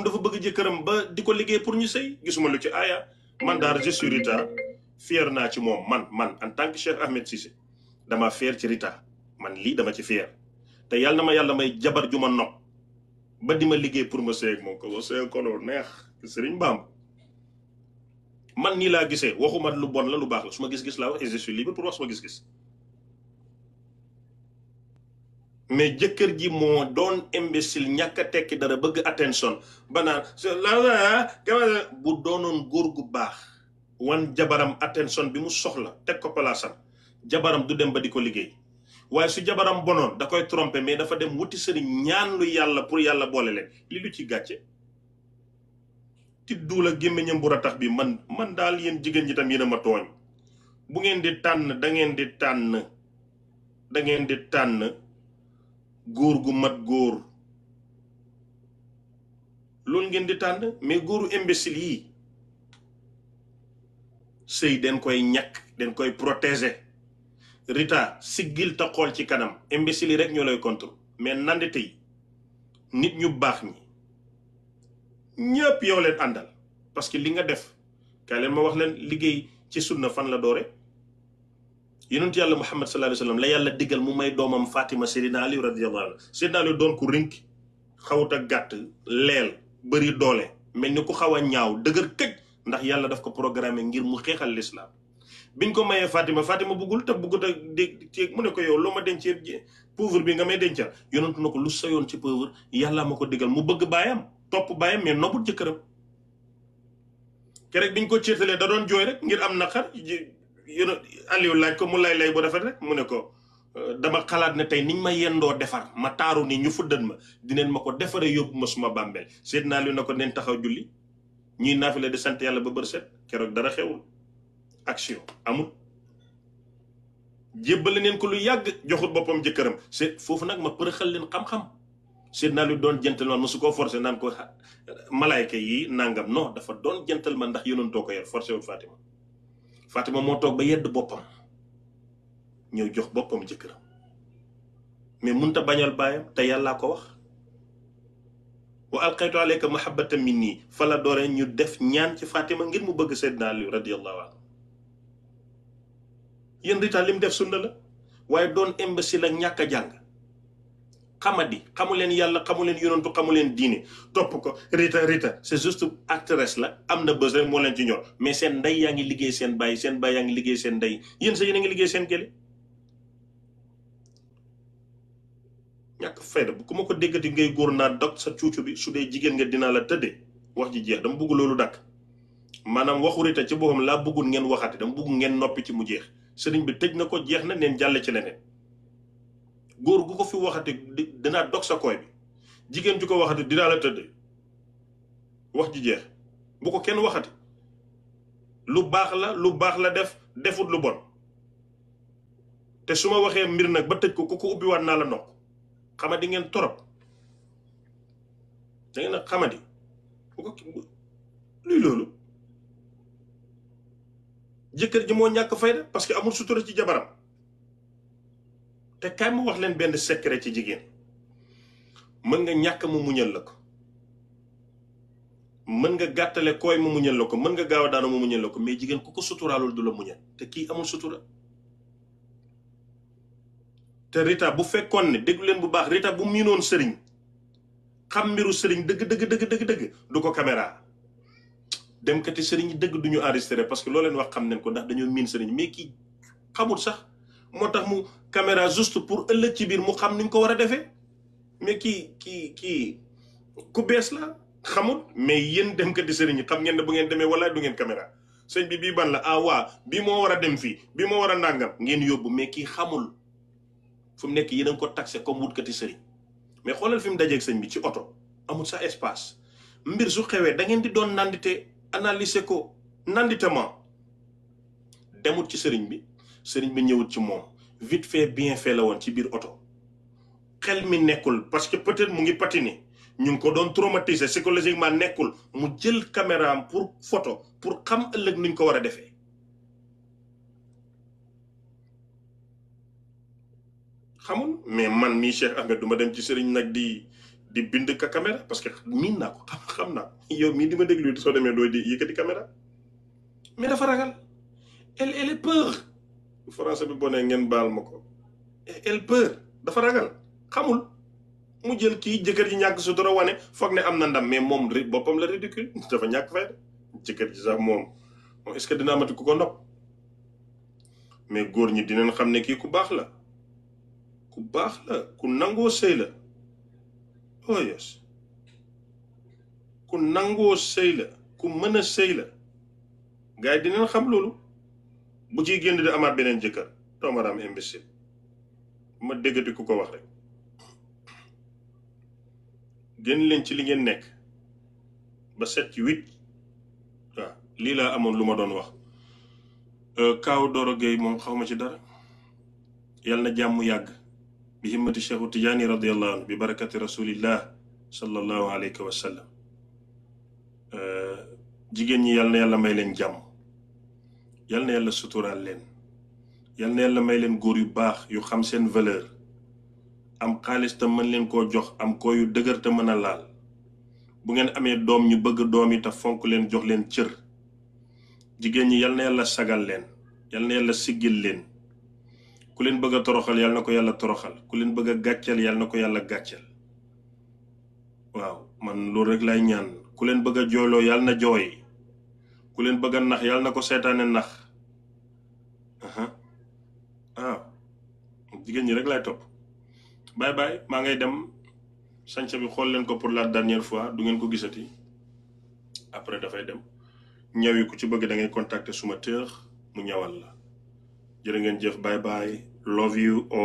moom dafa bëgg jëkkëram ba di ko liggéey pour ñu sëy gisuma lu ci aaya man daal je suis Rita fier naa ci moom man en tant que Cheikh Ahmed Cissé dama fier ci Rita man lii dama ci fier te yàlla na ma yàlla may jabar ju ma nopp ba di ma liggéey pour ma sëy ak moom ko sëy kono neex Sëriñ Bamba man nii laa gisee waxuma lu bon la lu baax la su ma gis-gis laa wax et je suis libre pour wax suma gis-gis mais jëkkër ji moo doon imbécile ñàkk a tekki dara bëgg attention ba naan bu doonoon góor gu baax wan jabaram attention bi mu soxla teg ko palaasam jabaram du dem ba di ko liggéey waaye su jabaram bonoon da koy tromper mais dafa dem wuti sëriñ ñaan lu yàlla pour yàlla boole leen li lu ci gàcce ti duula gémmiñam bu ratax bi man daal yéen jigéen ñi tam yéen a ma tooñ bu ngeen di tànn da ngeen di tànn góor gu mat góor loolu ngeen di tànn mais góoru imbécile yi sëy den koy ñàkk den koy protéger Rita siggil ta xool ci kanam imbécile yi rek ñoo lay contre mais nandite yi nit ñu baax ñi ñëpp yow leen àndal parce que li nga def kay leen ma wax leen liggéey ci sunna fan la doore yonent yàlla Muhammad sallallahu alayhi wa sallam la yàlla diggal mu may doomam Fatima Seydina Ali radiyallahu anhu Seydina Ali doon ku rink xawut a gàtt leel bëri doole mel ni ku xaw a ñaaw dëgër këj ndax yàlla daf ko programmé ngir mu xeexal l'islam biñ ko mayee Fatima buggul te buggut a dégg mu ne ko yow loo ma dencee pauvre bi nga may dencal yonentu na ko lu sayoon ci pauvre yàlla ma ko diggal mu bëgg baayam topp baayam mais nobut jëkkëram keroog biñ ko ceetalee da doon jooy rek ngir am naqar Aliou laaj ko mu lay bu rafet rek mu ne ko dama xalaat ne tey niñ ma yendoo defar ma taaru ni ñu fuddan ma dineen ma ko defaree yóbbu ma suma bàmbeel seet naa Aliou na ko neen taxaw julli ñuy naafile di sant yàlla ba bër set keroog dara xewul action amul jébbale neen ko lu yàgg joxut boppam jëkkëram seet foofu nag ma përëxal leen xam-xam seet naa Aliou doon gentleman ma su koo forcé naan ko malaayka yi nangam non dafa doon gentleman ndax yonentoo ko yor forcé wul Fatima moo toog ba yedd boppam ñëw jox boppam jëkkëram mais munta bañal baayam te yàllaa ko wax wa alqaytu alayka mahabbatan minni fa la doore ñu def ñaan ci Fatima ngir mu bëgg Seydina Ali radiyallahu anhu yéen Rita li mu def sunna la waaye doon imbécile ak ñàkk a jàng xamadi xamu leen yàlla xamu leen yonantu xamu leen diine topp ko Rita c'est juste actrice la am na bës rek moo leen ci ñor mais seen ndey yaa ngi liggéey seen baay yaa ngi liggéey seen ndey yéen sa yéen a ngi liggéey seen gële ñàkk fayda bu ku ma ko déggati ngay góor naa dog sa cuucu bi su dee jigéen nga dinaa la tëddee wax ji jeex dama bëgg loolu dakk maanaam waxu Rita ci boppam laa bëggul ngeen waxati dama bëgg ngeen noppi ci mu jeex sëriñ bi tëj na ko jeex na neen jàll ci leneen góor gu ko fi waxati dinaa dog sa koy bi jigéen ju ko waxati dinaa la tëdd wax ji jeex bu ko kenn waxati lu baax la defut lu bon te su ma waxee mbir nag ba tëj ko ku ko ubbiwaat naa la nokk xamadi ngeen torop da ngeen a xamadi luy loolu jëkkër ji moo ñàkk fayda parce que amul sutura ci jabaram te kaay mu wax leen benn secret ci jigéen mën nga ñàkk mu muñal la ko mën nga gàttale koy mu muñal la ko mën nga gaaw a daanu mu muñal la ko mais jigéen ku ko suturaalul du la muñal te kii amul sutura te Rita bu fekkoon ne déglu leen bu baax Rita bu miinoon sëriñ xam mbiru sëriñ dëgg du ko caméra dem kati sëriñ yi dëgg duñu enregistré parce que loo leen wax xam nañ ko ndax dañoo miin sëriñ mais kii xamul sax moo tax mu caméra juste pour ëllëg ci biir mu xam ni ñu ko war a defee mais kii ku bees la xamul mais yéen dem kati sëriñ yi xam ngeen ne bu ngeen demee wala du ngeen caméra sëñ bi bii ban la waa bii moo war a dem fii bii moo war a nàngam ngeen yóbbu mais kii xamul fu mu nekk yéen a ngi ko taxé comme wutkati sëriñ mais xoolal fi mu dajeeg sëñ bi ci oto amul sa espace mbir su xewee da ngeen di doon nandite analyser ko nanditement demut ci sëriñ bi ñëwut ci moom vite fait bien fait la woon ci biir oto xel mi nekkul parce que peut-être mu ngi patiner ñu ngi ko doon traumatiser psychologiquement nekkul mu jël caméra am pour photo pour xam ëllëg nuñ ko war a defee xamul mais man mii Cheikh Ahmed du ma dem ci sëriñ nag di di bind ka caméra parce que miin naa ko xam naa ko yow mii di ma déglu soo demee dooy di yëkkati caméra mais dafa ragal elle est peur français bi bonee ngeen baal ma ko elle peur dafa ragal xamul mu jël kii jëkkër ji ñàkk su dara wane foog ne am na ndam mais moom boppam la ridicule dafa ñàkk fay jëkkër ji sax moom est-ce que dina amati ku ko nopp mais góor ñi dinañ xam ne kii ku baax la ku nangoo sëy la oh yes ku nangoo sëy la ku mën a sëy la gars yi dinañ xam loolu bu ciy génn di amaat beneen jëkkër doomaraam imbécile ma déggati ku ko wax rek génn leen ci li ngeen nekk ba 7 ci 8 waaw lii laa amoon lu ma doon wax kaaw Doro Gueye moom xaw ma ci dara yal na jàmm yàgg bi himmati cheikhu tijaani radiallahu anhu bi barakati rasulillah sallallahu alayhi wa sallam jigéen ñi yal na yàlla may leen jàmm yal na yàlla suturaal leen yal na yàlla may leen góor yu baax yu xam seen valeur am xaalis te mën leen koo jox am koo yu dëgër te mën a laal bu ngeen amee doom ñu bëgg doom yi te fonk leen jox leen cër jigéen ñi yal na yàlla sagal leen yal na yàlla siggil leen ku leen bëgg a toroxal yal na ko yàlla toroxal ku leen bëgg a gàcceel yal na ko yàlla gàcceel waaw man loolu rek lay ñaan ku leen bëgg a jooyloo yal na jooy ku leen bëgg a nax yal na ko seetaane nax jigéen ñi rek lay topp bye bye maa ngay dem sanca bi xool leen ko pour la dernière fois du ngeen ko gisati après dafay dem ñaw yi ku ci bëgg da ngay contacter suma tëx mu ñawal la jërë ngeen jëf bye bye love you all